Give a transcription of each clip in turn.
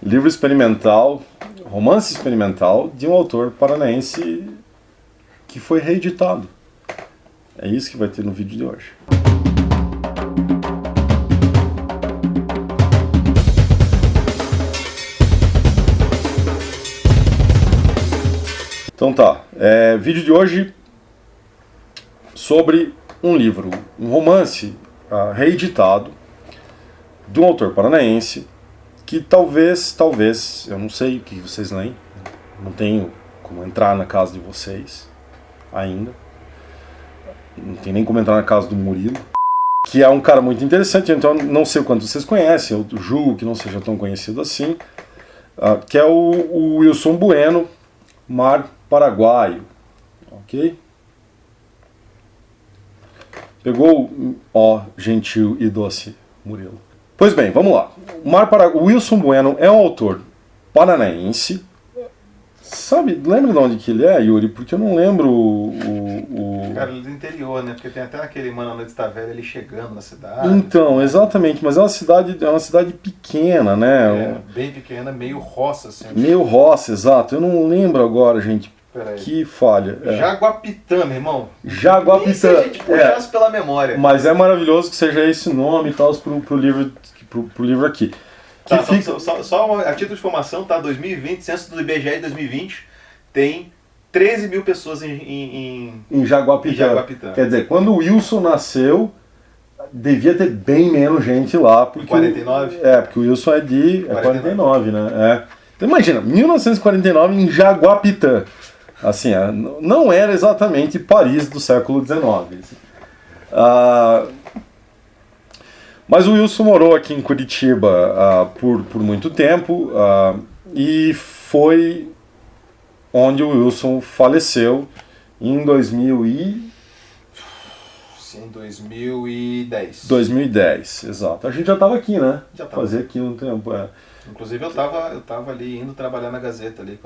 livro experimental, romance experimental de um autor paranaense que foi reeditado. É isso que vai ter no vídeo de hoje. Então tá, vídeo de hoje sobre um livro, um romance reeditado de um autor paranaense que talvez, eu não sei o que vocês leem, não tenho como entrar na casa de vocês ainda, não tem nem como entrar na casa do Murilo, que é um cara muito interessante, então não sei o quanto vocês conhecem, eu julgo que não seja tão conhecido assim, que é o Wilson Bueno, Mar Paraguaio, ok? Pegou, ó, gentil e doce Murilo. Pois bem, vamos lá. O Wilson Bueno é um autor paranaense. Sabe, lembra de onde que ele é, Yuri? Porque eu não lembro Cara, ele é do interior, né? Porque tem até aquele Mano à Noite Está Velha ele chegando na cidade. Então, exatamente, mas é uma cidade pequena, né? Bem pequena, meio roça, assim. Meio roça, exato. Eu não lembro agora, gente. Que falha. Jaguapitã, meu irmão. Jaguapitã. Nem se a gente puxasse pela memória. Mas é maravilhoso que seja esse nome e tal pro livro aqui. Tá, só a título de informação, tá? 2020, censo do IBGE de 2020, tem 13 mil pessoas em Jaguapitã. Quer dizer, quando o Wilson nasceu, devia ter bem menos gente lá. Porque 49? Porque o Wilson é de 49, né? Então imagina, 1949 em Jaguapitã. Assim, não era exatamente Paris do século XIX. Mas o Wilson morou aqui em Curitiba por muito tempo e foi onde o Wilson faleceu em 2010. 2010, exato. A gente já estava aqui, né? Já tava. Fazia aqui um tempo. Inclusive eu tava ali indo trabalhar na Gazeta ali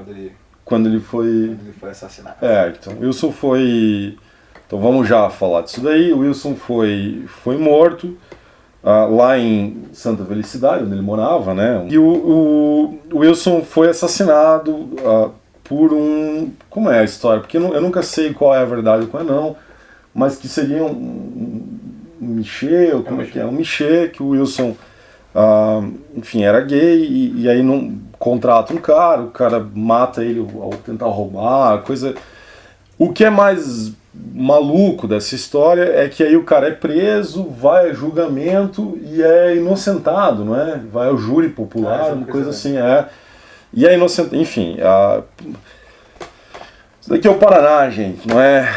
quando ele foi assassinado. Então, Wilson foi... Então vamos já falar disso daí. O Wilson foi morto lá em Santa Felicidade, onde ele morava, né? E o Wilson foi assassinado por um... Como é a história? Porque eu nunca sei qual é a verdade e qual é não, mas que seria um Michê, ou como é que é? Um Michê, que o Wilson... enfim, era gay e aí não contrata um cara, o cara mata ele ao tentar roubar, coisa... O que é mais maluco dessa história é que aí o cara é preso, vai a julgamento e é inocentado, não é? Vai ao júri popular, uma coisa assim, E é inocentado, enfim... Isso daqui é o Paraná, gente, não é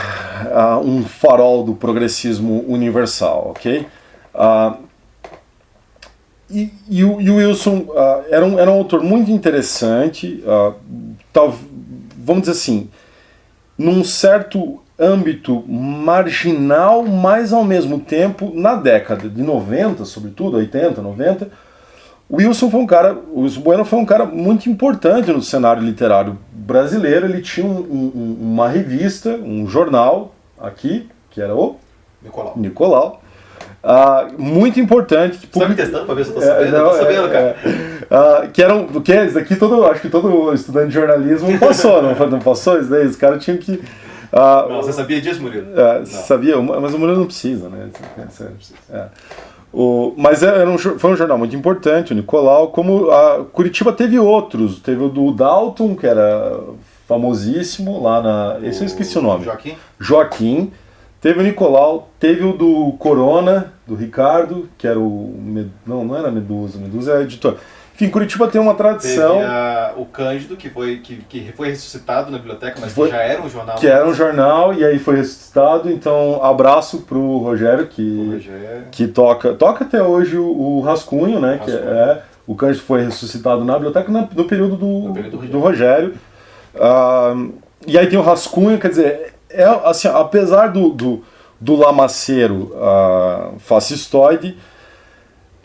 um farol do progressismo universal, ok? E o Wilson era um autor muito interessante, vamos dizer assim, num certo âmbito marginal, mas ao mesmo tempo, na década de 90, sobretudo, 80, 90, o Wilson Bueno foi um cara muito importante no cenário literário brasileiro. Ele tinha uma revista, um jornal aqui, que era o Nicolau. Muito importante. Você tá me testando pra ver se eu tô sabendo? Eu tô sabendo, cara. Isso aqui acho que todo estudante de jornalismo passou, não passou? Isso daí, os caras tinham que... não, você sabia disso, Murilo? Sabia, mas o Murilo não precisa, né? Mas foi um jornal muito importante, o Nicolau. Como Curitiba teve outros, teve o do Dalton, que era famosíssimo, lá esse eu esqueci o nome. Joaquim. Teve o Nicolau, teve o do Corona, do Ricardo, que era não era Medusa é editor. Enfim, Curitiba tem uma tradição... Teve o Cândido, que foi ressuscitado na biblioteca, mas que já era um jornal. Que era um jornal, e aí foi ressuscitado. Então, abraço pro Rogério, que toca até hoje o Rascunho, né? O Cândido foi ressuscitado na biblioteca no período do Rogério. E aí tem o Rascunho, quer dizer... assim, apesar do lamaceiro fascistoide,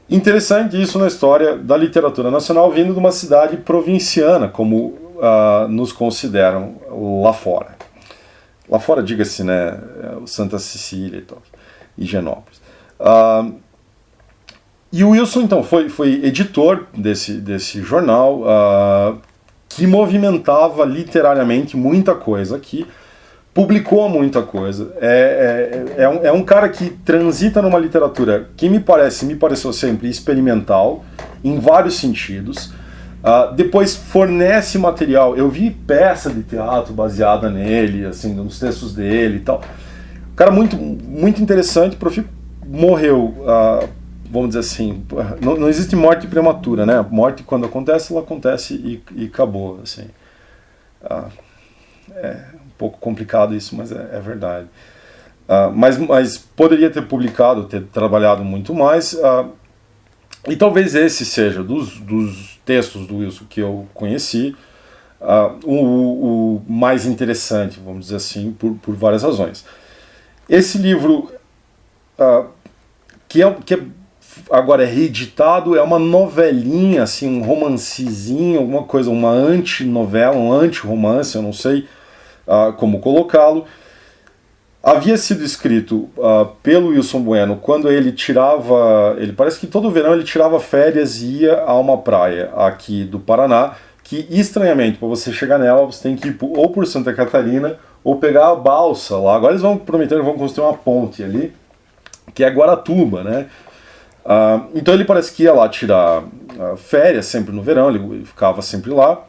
interessante isso na história da literatura nacional, vindo de uma cidade provinciana, como nos consideram lá fora. Lá fora, diga-se, né, Santa Cecília e tal, e Genópolis. E o Wilson, então, foi editor desse jornal, que movimentava literariamente muita coisa aqui, publicou muita coisa. É um cara que transita numa literatura que me pareceu sempre experimental, em vários sentidos. Depois fornece material. Eu vi peça de teatro baseada nele, assim, nos textos dele e tal. Um cara muito, muito interessante. Profiko morreu, vamos dizer assim, não existe morte prematura, né? Morte, quando acontece, ela acontece e acabou, assim. É um pouco complicado isso, mas é verdade. Mas poderia ter publicado, ter trabalhado muito mais. E talvez esse seja, dos textos do Wilson que eu conheci, o mais interessante, vamos dizer assim, por várias razões. Esse livro, que agora é reeditado, é uma novelinha, assim, um romancezinho, alguma coisa, uma antinovela, um anti-romance, eu não sei como colocá-lo. Havia sido escrito pelo Wilson Bueno quando ele parece que todo verão ele tirava férias e ia a uma praia aqui do Paraná, que estranhamente, para você chegar nela, você tem que ir ou por Santa Catarina ou pegar a balsa lá. Agora eles vão construir uma ponte ali, que é Guaratuba, né? Então ele parece que ia lá tirar férias sempre no verão, ele ficava sempre lá.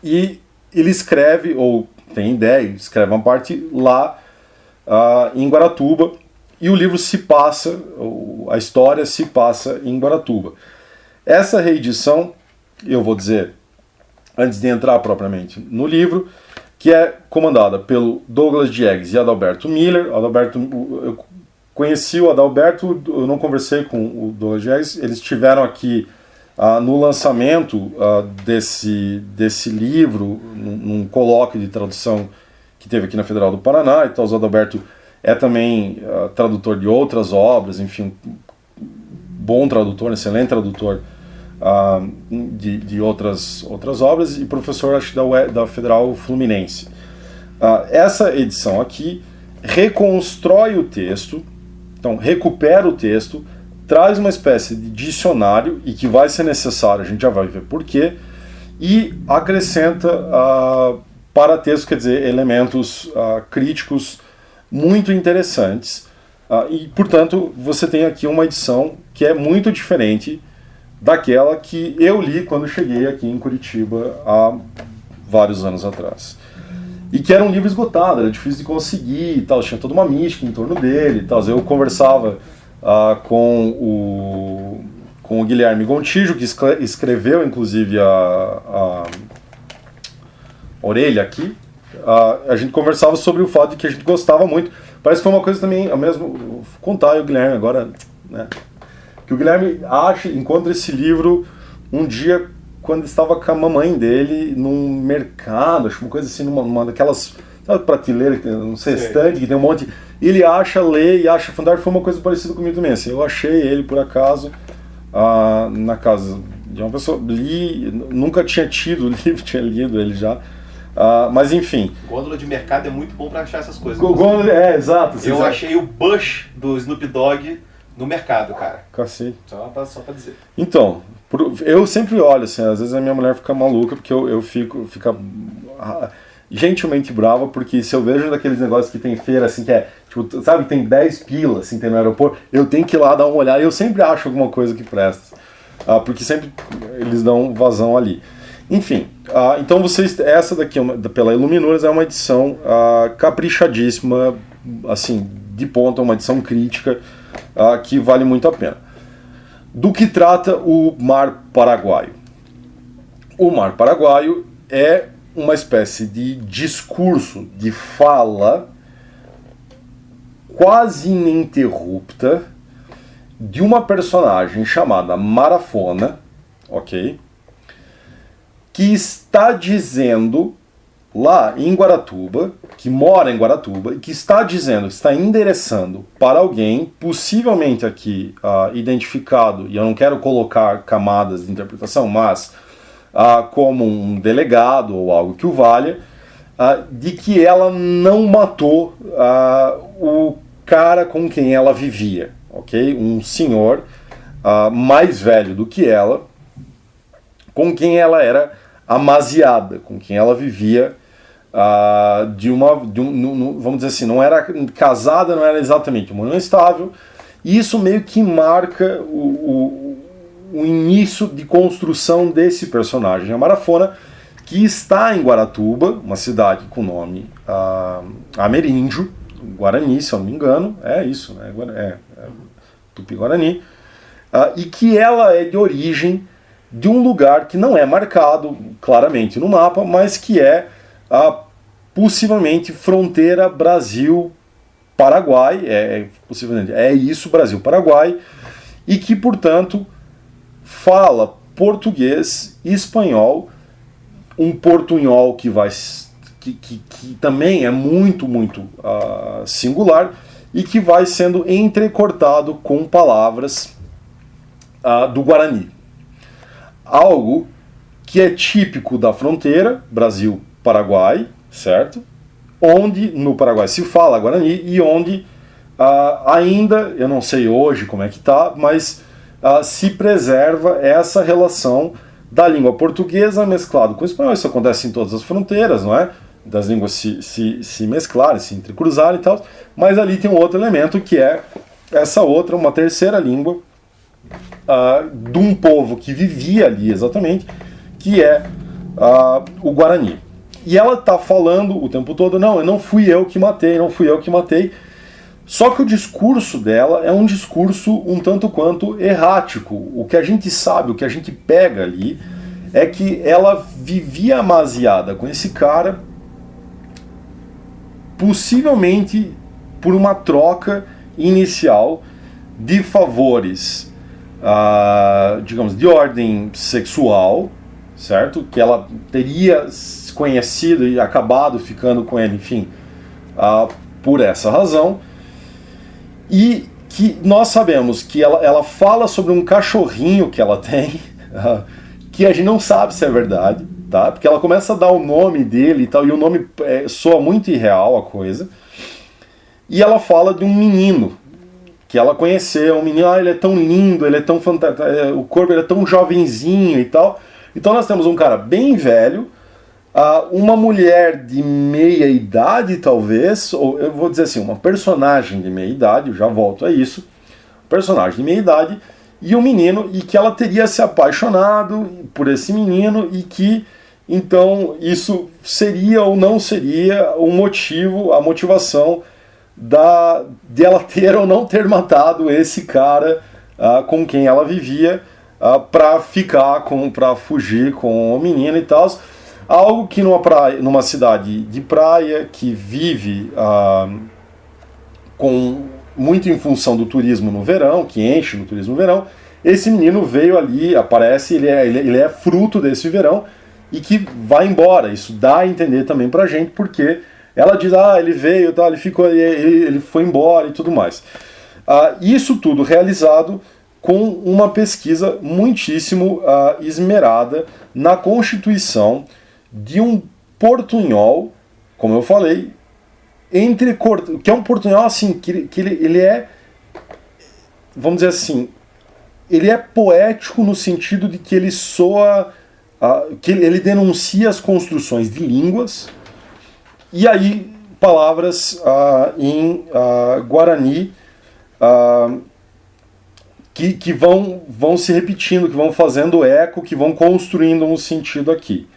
E ele escreve, ou tem ideia, escreve uma parte lá em Guaratuba, e o livro se passa, a história se passa em Guaratuba. Essa reedição, eu vou dizer, antes de entrar propriamente no livro, que é comandada pelo Douglas Diegues e Adalberto Miller. Eu conheci o Adalberto, eu não conversei com o Douglas Diegues, eles estiveram aqui no lançamento desse livro, num colóquio de tradução que teve aqui na Federal do Paraná. Então, o Adalberto é também tradutor de outras obras, enfim, bom tradutor, excelente tradutor de outras obras, e professor, acho, da Federal Fluminense. Essa edição aqui reconstrói o texto, então recupera o texto, traz uma espécie de dicionário, e que vai ser necessário, a gente já vai ver por quê, e acrescenta para texto, quer dizer, elementos críticos muito interessantes, e, portanto, você tem aqui uma edição que é muito diferente daquela que eu li quando cheguei aqui em Curitiba há vários anos atrás. E que era um livro esgotado, era difícil de conseguir e tal, tinha toda uma mística em torno dele e tal. Eu conversava com o Guilherme Gontijo, que escreveu, inclusive, a Orelha aqui. A gente conversava sobre o fato de que a gente gostava muito. Parece que foi uma coisa também, vou contar o Guilherme agora, né? Que o Guilherme encontra esse livro um dia quando estava com a mamãe dele num mercado, acho uma coisa assim, numa daquelas, sabe, prateleiras, não sei, estande, que tem um monte, e ele lê e acha fantástico. Foi uma coisa parecida comigo também, assim, eu achei ele por acaso na casa de uma pessoa, li, nunca tinha tido o livro, tinha lido ele já, mas enfim. Gôndola de mercado é muito bom para achar essas coisas. Exato. Eu achei o Bush do Snoop Dogg no mercado, cara. Cacete. Só pra dizer. Então, eu sempre olho, assim, às vezes a minha mulher fica maluca, porque eu fica gentilmente brava, porque se eu vejo daqueles negócios que tem feira, assim, que é, tipo, sabe, tem 10 pilas, assim, tem no aeroporto, eu tenho que ir lá dar uma olhada, e eu sempre acho alguma coisa que presta, porque sempre eles dão vazão ali. Enfim, então essa daqui, pela Iluminuras, é uma edição caprichadíssima, assim, de ponta, uma edição crítica, que vale muito a pena. Do que trata o Mar Paraguaio? O Mar Paraguaio é uma espécie de discurso, de fala quase ininterrupta de uma personagem chamada Marafona, ok? Que está dizendo lá em Guaratuba, que mora em Guaratuba, e que está endereçando para alguém, possivelmente aqui identificado, e eu não quero colocar camadas de interpretação, mas como um delegado ou algo que o valha, de que ela não matou o cara com quem ela vivia, ok? Um senhor mais velho do que ela, com quem ela era amaziada, com quem ela vivia vamos dizer assim, não era casada, não era exatamente uma união estável, e isso meio que marca o início de construção desse personagem amarafona, que está em Guaratuba, uma cidade com nome ameríndio, Guarani, se eu não me engano, é isso, né? Tupi-Guarani, e que ela é de origem de um lugar que não é marcado claramente no mapa, mas que é possivelmente fronteira Brasil-Paraguai, possivelmente é isso, Brasil-Paraguai, e que, portanto, fala português e espanhol, um portunhol que também é muito, muito singular e que vai sendo entrecortado com palavras do Guarani. Algo que é típico da fronteira Brasil-Paraguai, certo? Onde no Paraguai se fala Guarani e onde ainda, eu não sei hoje como é que está, mas se preserva essa relação da língua portuguesa mesclado com o espanhol. Isso acontece em todas as fronteiras, não é? Das línguas se mesclarem, se entrecruzarem e tal, mas ali tem um outro elemento que é essa outra, uma terceira língua de um povo que vivia ali exatamente, que é o Guarani. E ela está falando o tempo todo, não fui eu que matei, não fui eu que matei. Só que o discurso dela é um discurso um tanto quanto errático. O que a gente sabe, o que a gente pega ali, é que ela vivia amaziada com esse cara, possivelmente por uma troca inicial de favores, digamos, de ordem sexual, certo? Que ela teria conhecido e acabado ficando com ele, enfim, por essa razão. E que nós sabemos que ela fala sobre um cachorrinho que ela tem, que a gente não sabe se é verdade, tá? Porque ela começa a dar o nome dele e tal, e o nome soa muito irreal a coisa. E ela fala de um menino que ela conheceu, um menino, ele é tão lindo, ele é tão fantástico, o corpo ele é tão jovenzinho e tal. Então nós temos um cara bem velho, uma mulher de meia idade, talvez, ou eu vou dizer assim, uma personagem de meia idade, eu já volto a isso, personagem de meia idade, e um menino, e que ela teria se apaixonado por esse menino, e que, então, isso seria ou não seria o motivo, a motivação de ela ter ou não ter matado esse cara com quem ela vivia, para fugir com o menino e tal. Algo que numa cidade de praia, que vive muito em função do turismo no verão, que enche no turismo no verão, esse menino veio ali, aparece, ele é fruto desse verão e que vai embora. Isso dá a entender também pra gente, porque ela diz, ele veio, tá, ele foi embora e tudo mais. Isso tudo realizado com uma pesquisa muitíssimo esmerada na constituição de um portunhol, como eu falei, que é um portunhol assim, que ele é, vamos dizer assim, ele é poético no sentido de que ele soa, que ele denuncia as construções de línguas, e aí palavras em Guarani que vão se repetindo, que vão fazendo eco, que vão construindo um sentido aqui.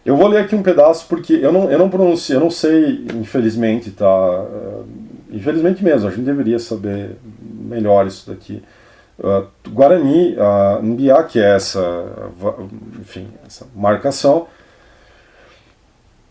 Eu vou ler aqui um pedaço porque eu não pronuncio, eu não sei, infelizmente, tá? Infelizmente mesmo, a gente deveria saber melhor isso daqui. Guarani, Mbiá, que é essa marcação.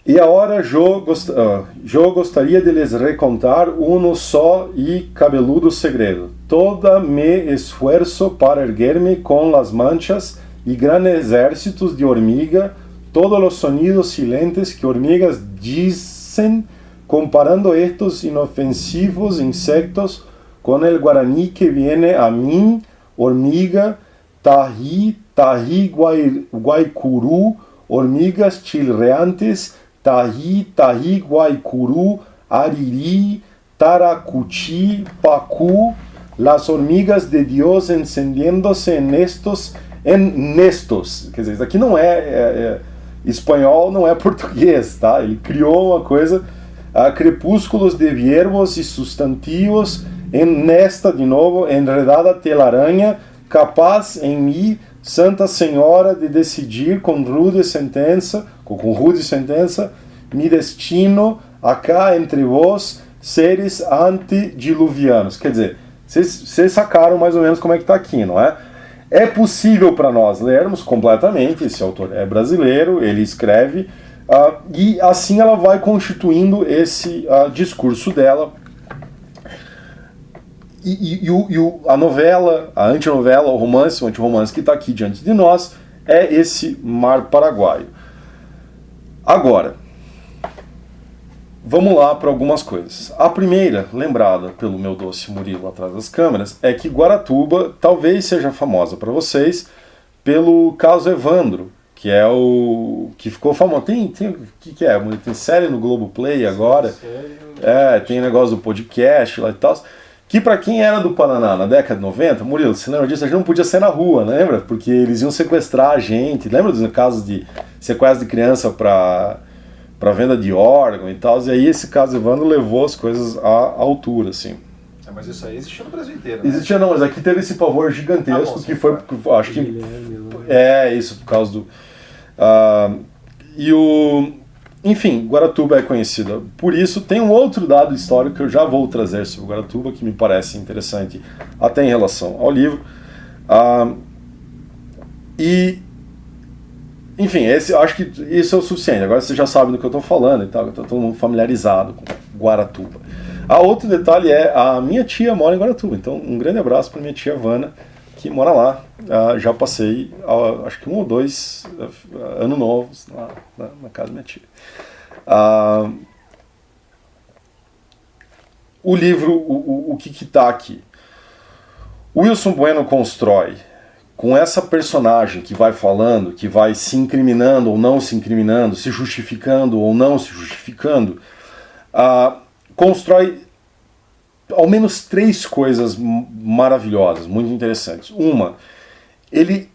E agora eu gostaria de lhes recontar só e cabeludo segredo. Toda me esfuerzo para erguerme com las manchas e grandes exércitos de hormiga, todos los sonidos silentes que hormigas dicen, comparando estos inofensivos insectos con el guaraní que viene a mí, hormiga, tají, guaycurú, hormigas chilreantes, tají, guaycurú, ariri, taracuti, pacu, las hormigas de Dios encendiéndose en nestos, quer dizer, isso aqui não é espanhol, não é português, tá? Ele criou uma coisa, crepúsculos de verbos e substantivos, nesta, de novo, enredada telaraña, capaz em mim, Santa Senhora, de decidir com rude sentença, mi destino, acá entre vós, seres antediluvianos. Quer dizer, vocês sacaram mais ou menos como é que está aqui, não é? É possível para nós lermos completamente, esse autor é brasileiro, ele escreve, e assim ela vai constituindo esse discurso dela. A novela, a antinovela, o romance, o antirromance que está aqui diante de nós é esse Mar Paraguaio. Agora, vamos lá para algumas coisas. A primeira, lembrada pelo meu doce Murilo atrás das câmeras, é que Guaratuba talvez seja famosa para vocês pelo caso Evandro, que é o que ficou famoso. Tem série no Globoplay agora. Tem negócio do podcast lá e tal. Que para quem era do Paraná na década de 90, Murilo, você lembra disso? A gente não podia sair na rua, lembra? Porque eles iam sequestrar a gente. Lembra dos casos de sequestro de criança para venda de órgão e tal? E aí esse caso Evandro levou as coisas à altura, assim. Mas isso aí existia no Brasil inteiro, né? Existia não, mas aqui teve esse pavor gigantesco que foi, acho que... isso, por causa do... Enfim, Guaratuba é conhecida por isso. Tem um outro dado histórico que eu já vou trazer sobre Guaratuba, que me parece interessante até em relação ao livro. Enfim, acho que isso é o suficiente. Agora você já sabe do que eu estou falando e tal, está todo mundo familiarizado com Guaratuba. Outro detalhe a minha tia mora em Guaratuba, então um grande abraço para minha tia Vana, que mora lá. Já passei, acho que 1 ou 2 anos novos lá na casa da minha tia. O livro, o que está aqui? Wilson Bueno constrói, com essa personagem que vai falando, que vai se incriminando ou não se incriminando, se justificando ou não se justificando, constrói ao menos 3 coisas maravilhosas, muito interessantes. Uma, ele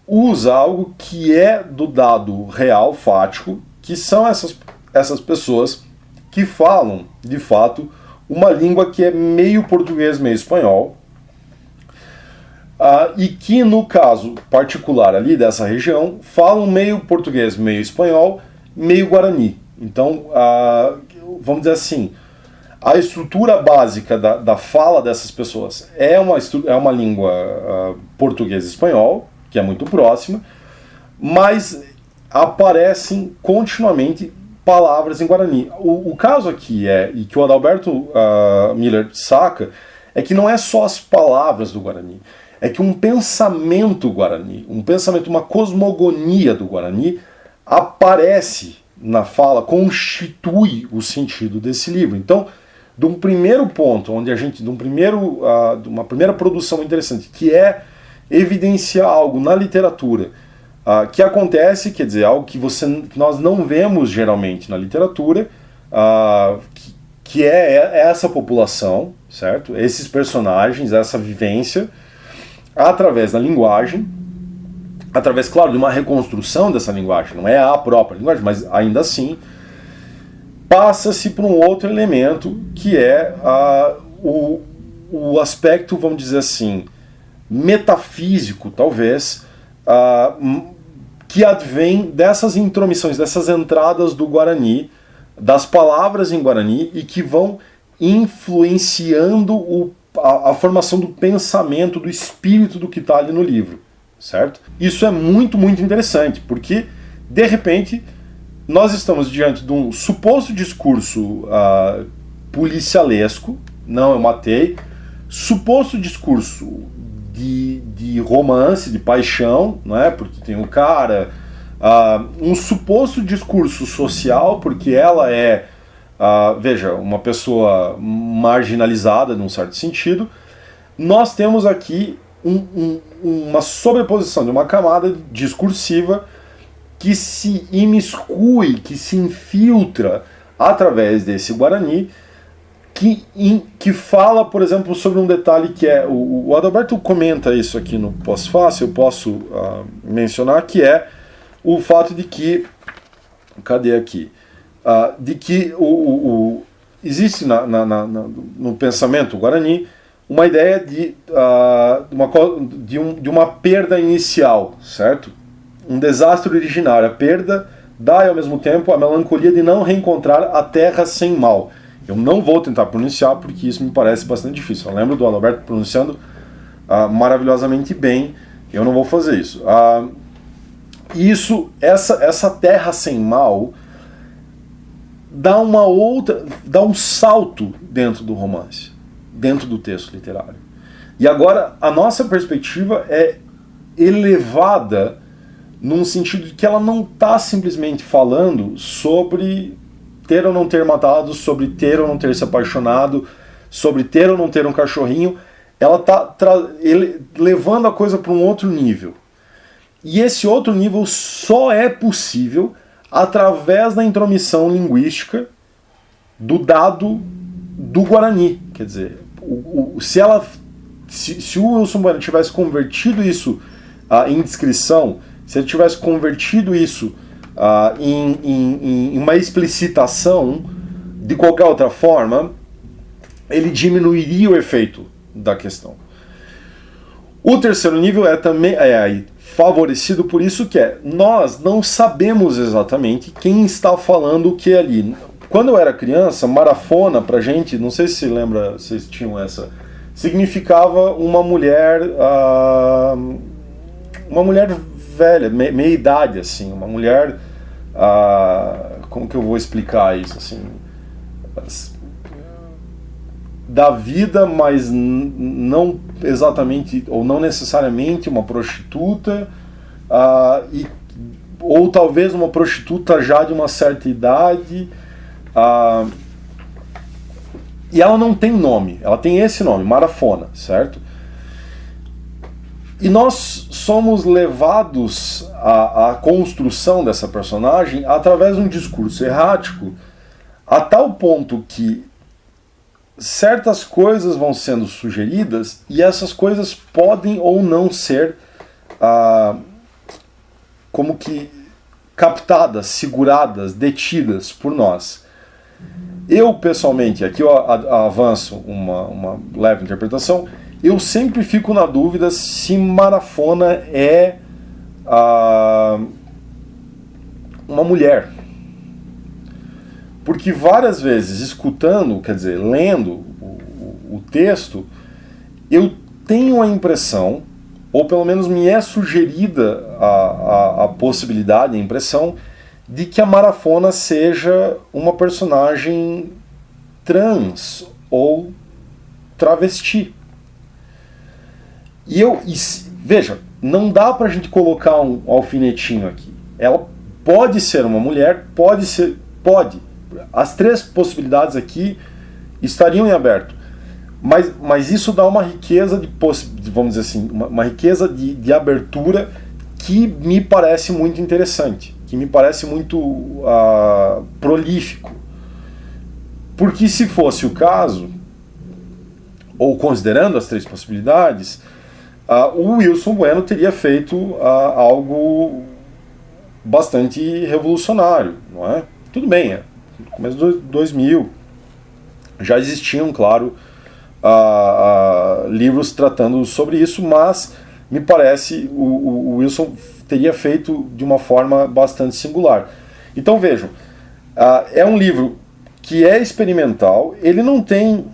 usa algo que é do dado real, fático, que são essas pessoas que falam, de fato, uma língua que é meio português, meio espanhol, e que, no caso particular ali dessa região, falam meio português, meio espanhol, meio guarani. Então, vamos dizer assim, a estrutura básica da fala dessas pessoas é uma língua português-espanhol, que é muito próxima, mas aparecem continuamente palavras em Guarani. O caso aqui e que o Adalberto Miller saca, é que não é só as palavras do Guarani, é que um pensamento Guarani, uma cosmogonia do Guarani aparece na fala, constitui o sentido desse livro. Então, de um primeiro ponto, de uma primeira produção interessante, que é evidenciar algo na literatura que acontece, quer dizer, algo que nós não vemos geralmente na literatura, que é essa população, certo? Esses personagens, essa vivência, através da linguagem, através, claro, de uma reconstrução dessa linguagem, não é a própria linguagem, mas ainda assim, passa-se por um outro elemento, que é o aspecto, vamos dizer assim, metafísico, talvez, que advém dessas intromissões, dessas entradas do Guarani, das palavras em Guarani, e que vão influenciando a formação do pensamento, do espírito do que está ali no livro, certo? Isso é muito, muito interessante, porque, de repente, nós estamos diante de um suposto discurso policialesco, não, eu matei, suposto discurso de romance, de paixão, não é? Porque tem um cara, um suposto discurso social, porque ela é, veja, uma pessoa marginalizada, num certo sentido. Nós temos aqui uma sobreposição de uma camada discursiva que se imiscui, que se infiltra através desse Guarani, que fala, por exemplo, sobre um detalhe que é, o Adalberto comenta isso aqui no pós-fácil, eu posso mencionar, que é o fato de que, cadê aqui? De que existe no pensamento guarani uma ideia de uma perda inicial, certo? Um desastre originário, a perda dá, ao mesmo tempo, a melancolia de não reencontrar a terra sem mal. Eu não vou tentar pronunciar, porque isso me parece bastante difícil. Eu lembro do Adalberto pronunciando maravilhosamente bem, eu não vou fazer isso. Essa terra sem mal dá um salto dentro do romance, dentro do texto literário. E agora a nossa perspectiva é elevada num sentido de que ela não está simplesmente falando sobre ter ou não ter matado, sobre ter ou não ter se apaixonado, sobre ter ou não ter um cachorrinho. Ela está levando a coisa para um outro nível. E esse outro nível só é possível através da intromissão linguística do dado do Guarani. Quer dizer, se o Wilson Bueno tivesse convertido isso em descrição, se ele tivesse convertido isso em uma explicitação, de qualquer outra forma, ele diminuiria o efeito da questão. O terceiro nível é também favorecido por isso, que nós não sabemos exatamente quem está falando o que ali. Quando eu era criança, marafona pra gente, não sei se você lembra, vocês tinham essa, significava uma mulher velha, meia idade, assim, uma mulher, como que eu vou explicar isso, assim, da vida, mas não exatamente, ou não necessariamente uma prostituta, ou talvez uma prostituta já de uma certa idade, e ela não tem nome, ela tem esse nome, Marafona, certo? E nós somos levados à construção dessa personagem através de um discurso errático, a tal ponto que certas coisas vão sendo sugeridas e essas coisas podem ou não ser como que captadas, seguradas, detidas por nós. Eu, pessoalmente, aqui eu avanço uma leve interpretação, eu sempre fico na dúvida se Marafona é uma mulher. Porque várias vezes, escutando, quer dizer, lendo o texto, eu tenho a impressão, ou pelo menos me é sugerida a possibilidade, a impressão, de que a Marafona seja uma personagem trans ou travesti. Veja, não dá pra gente colocar um alfinetinho aqui. Ela pode ser uma mulher, pode. As três possibilidades aqui estariam em aberto. Mas isso dá uma riqueza vamos dizer assim, uma riqueza de abertura que me parece muito interessante, que me parece muito prolífico. Porque se fosse o caso, ou considerando as três possibilidades, o Wilson Bueno teria feito algo bastante revolucionário, não é? Tudo bem, no começo de 2000 já existiam, claro, livros tratando sobre isso, mas me parece o Wilson teria feito de uma forma bastante singular. Então vejam, é um livro que é experimental, ele não tem...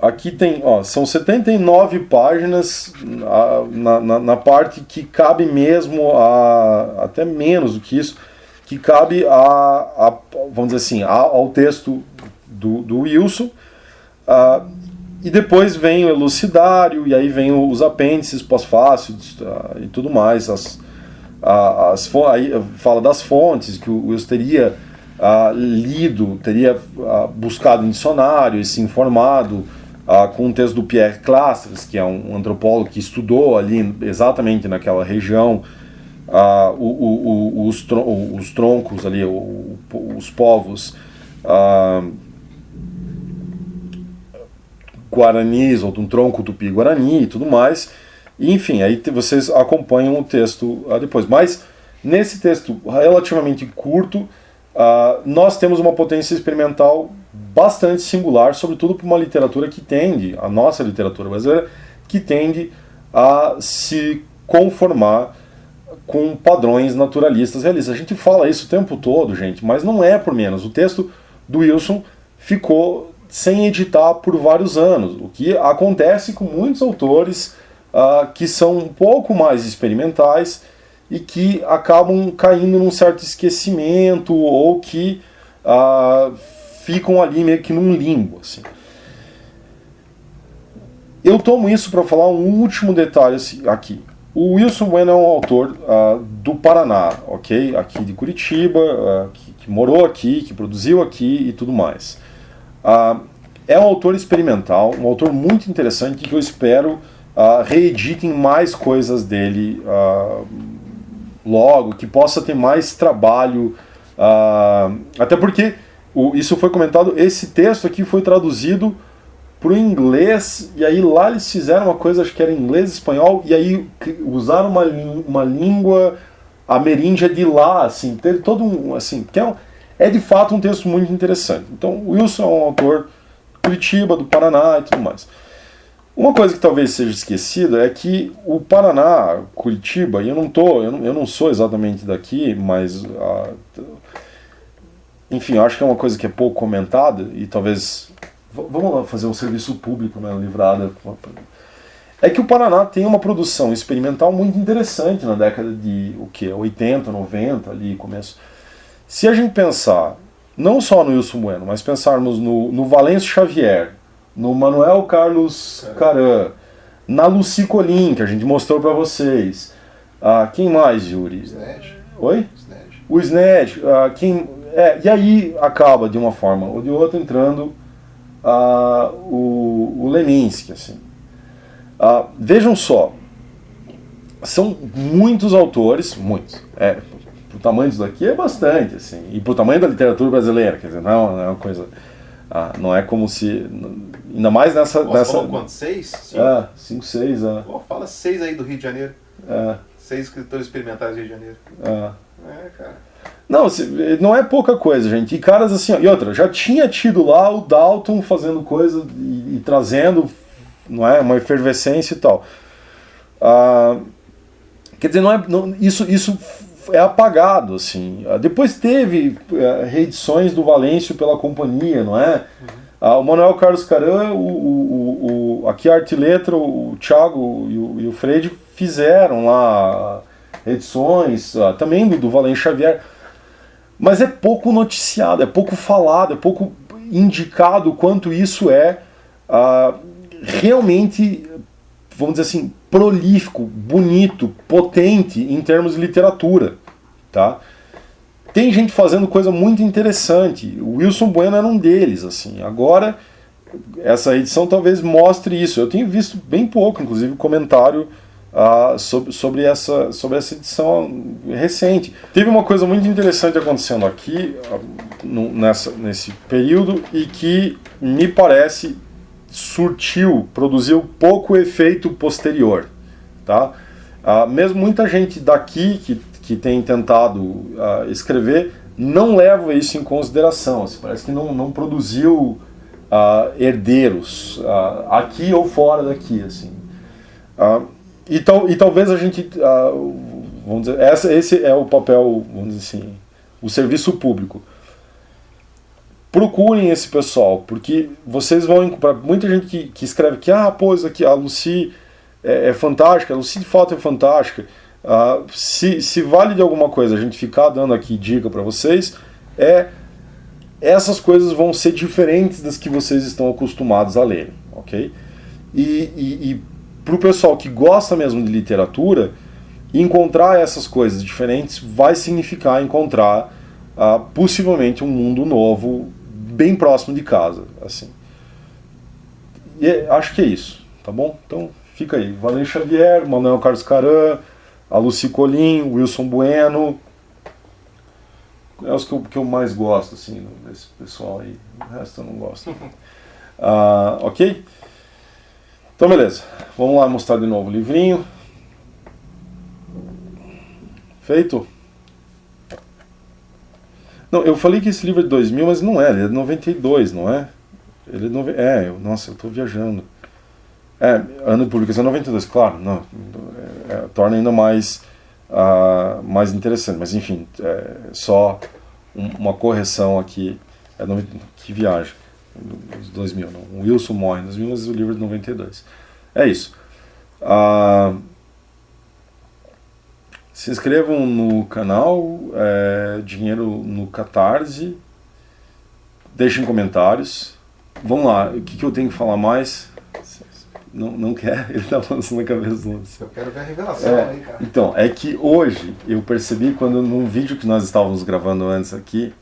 Aqui tem, são 79 páginas na parte que cabe mesmo até menos do que isso, que cabe vamos dizer assim, ao texto do Wilson, e depois vem o elucidário, e aí vem os apêndices pós-fácil e tudo mais, aí fala das fontes que o Wilson teria lido, teria buscado em dicionário e se informado com o texto do Pierre Clastres, que é um antropólogo que estudou ali exatamente naquela região os troncos ali, os povos guaranis ou de um tronco tupi-guarani e tudo mais. E, enfim, aí vocês acompanham o texto depois. Mas nesse texto relativamente curto, nós temos uma potência experimental bastante singular, sobretudo para uma literatura que tende, a nossa literatura brasileira, que tende a se conformar com padrões naturalistas realistas. A gente fala isso o tempo todo, gente, mas não é por menos. O texto do Wilson ficou sem editar por vários anos, o que acontece com muitos autores que são um pouco mais experimentais e que acabam caindo num certo esquecimento ou que ficam ali meio que num limbo. Assim. Eu tomo isso para falar um último detalhe aqui. O Wilson Bueno é um autor do Paraná, ok? Aqui de Curitiba, que morou aqui, que produziu aqui e tudo mais. É um autor experimental, um autor muito interessante que eu espero reeditem mais coisas dele logo, que possa ter mais trabalho. Até porque, isso foi comentado, esse texto aqui foi traduzido para o inglês, e aí lá eles fizeram uma coisa, acho que era inglês e espanhol, e aí usaram uma língua ameríndia de lá, assim, teve todo um, assim, que é de fato um texto muito interessante. Então, o Wilson é um autor de Curitiba, do Paraná e tudo mais. Uma coisa que talvez seja esquecida é que o Paraná, Curitiba, e eu não sou exatamente daqui, mas enfim, eu acho que é uma coisa que é pouco comentada, e talvez vamos lá fazer um serviço público na Livrada. É que o Paraná tem uma produção experimental muito interessante na década de 80, 90, ali, começo. Se a gente pensar, não só no Wilson Bueno, mas pensarmos no Valêncio Xavier, no Manuel Carlos Caran, na Lucy Colin, que a gente mostrou para vocês. Quem mais, Yuri? Sned. Oi? Sned. O Sned. E aí acaba, de uma forma ou de outra, entrando o Leminski, assim. Vejam só, são muitos autores, muitos. Pro tamanho disso daqui é bastante, assim, e pro tamanho da literatura brasileira, quer dizer, não é uma coisa, não é como se, ainda mais nessa... Você falou quanto? 6? 5, 6, Fala 6 aí do Rio de Janeiro. 6 escritores experimentais do Rio de Janeiro. Cara. Não é pouca coisa, gente. E caras assim, e outra, já tinha tido lá o Dalton fazendo coisa e trazendo, não é, uma efervescência e tal. Quer dizer, isso é apagado, assim. Depois teve reedições do Valêncio pela companhia, não é? O Manuel Carlos Caran, aqui a Arte e Letra, o Thiago e o Freire fizeram lá edições, também do Valêncio Xavier. Mas é pouco noticiado, é pouco falado, é pouco indicado o quanto isso é realmente, vamos dizer assim, prolífico, bonito, potente em termos de literatura. Tá? Tem gente fazendo coisa muito interessante. O Wilson Bueno era um deles. Assim. Agora, essa edição talvez mostre isso. Eu tenho visto bem pouco, inclusive, comentário sobre essa edição recente. Teve uma coisa muito interessante acontecendo aqui nesse período e que me parece produziu pouco efeito posterior. Tá? Mesmo muita gente daqui que tem tentado escrever não leva isso em consideração. Assim, parece que não produziu herdeiros aqui ou fora daqui. Assim. E talvez a gente, vamos dizer, esse é o papel, vamos dizer assim, o serviço público. Procurem esse pessoal, porque vocês vão encontrar muita gente que escreve que, isso aqui, a Lucy é fantástica, a Lucy de fato é fantástica. Se vale de alguma coisa a gente ficar dando aqui dica para vocês, essas coisas vão ser diferentes das que vocês estão acostumados a ler, ok? E para o pessoal que gosta mesmo de literatura, encontrar essas coisas diferentes vai significar encontrar possivelmente um mundo novo bem próximo de casa. Assim. E acho que é isso, tá bom? Então fica aí. Valêncio Xavier, Manuel Carlos Caran, a Lucy Colin, Wilson Bueno. É os que eu mais gosto, assim, desse pessoal aí. O resto eu não gosto. Ok? Então beleza, vamos lá mostrar de novo o livrinho. Feito? Não, eu falei que esse livro é de 2000, mas não é, ele é de 92, não é? Ele é nossa, eu tô viajando. Ano de publicação 92, claro, não, torna ainda mais interessante, mas enfim, só uma correção aqui, que viagem, dos 2000, não, o Wilson morre em 2000, mas o livro é de 92. É isso. Se inscrevam no canal, dinheiro no Catarse, deixem comentários. Vamos lá, o que eu tenho que falar mais? Não quer? Ele tá balançando a cabeça do Lúcio. Eu quero ver a revelação aí, cara. Então, é que hoje eu percebi, quando num vídeo que nós estávamos gravando antes aqui,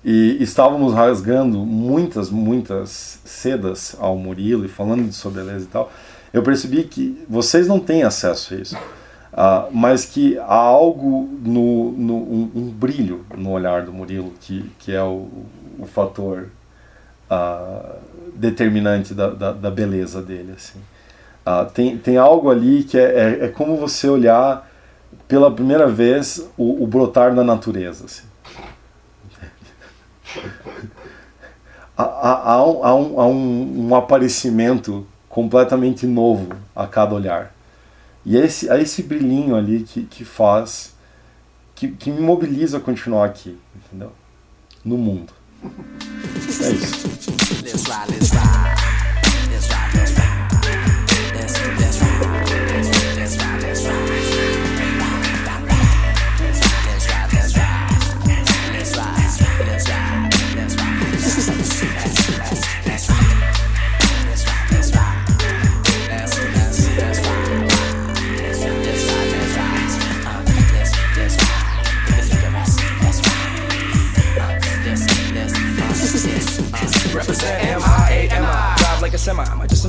e estávamos rasgando muitas sedas ao Murilo e falando de sua beleza e tal, eu percebi que vocês não têm acesso a isso, mas que há algo, um brilho no olhar do Murilo, que é o fator determinante da beleza dele, assim. Tem algo ali que é como você olhar pela primeira vez o brotar da natureza, assim. Há um aparecimento completamente novo a cada olhar, e há esse brilhinho ali que faz, que me mobiliza a continuar aqui, entendeu? No mundo. É isso. Let's ride, let's ride. Let's ride, let's ride. Let's ride, let's ride. Let's ride, let's ride. Let's ride, let's ride. Let's ride, let's ride. Let's ride, let's ride. Let's ride. Represent M-I-A-M-I. Drive like a semi. I might just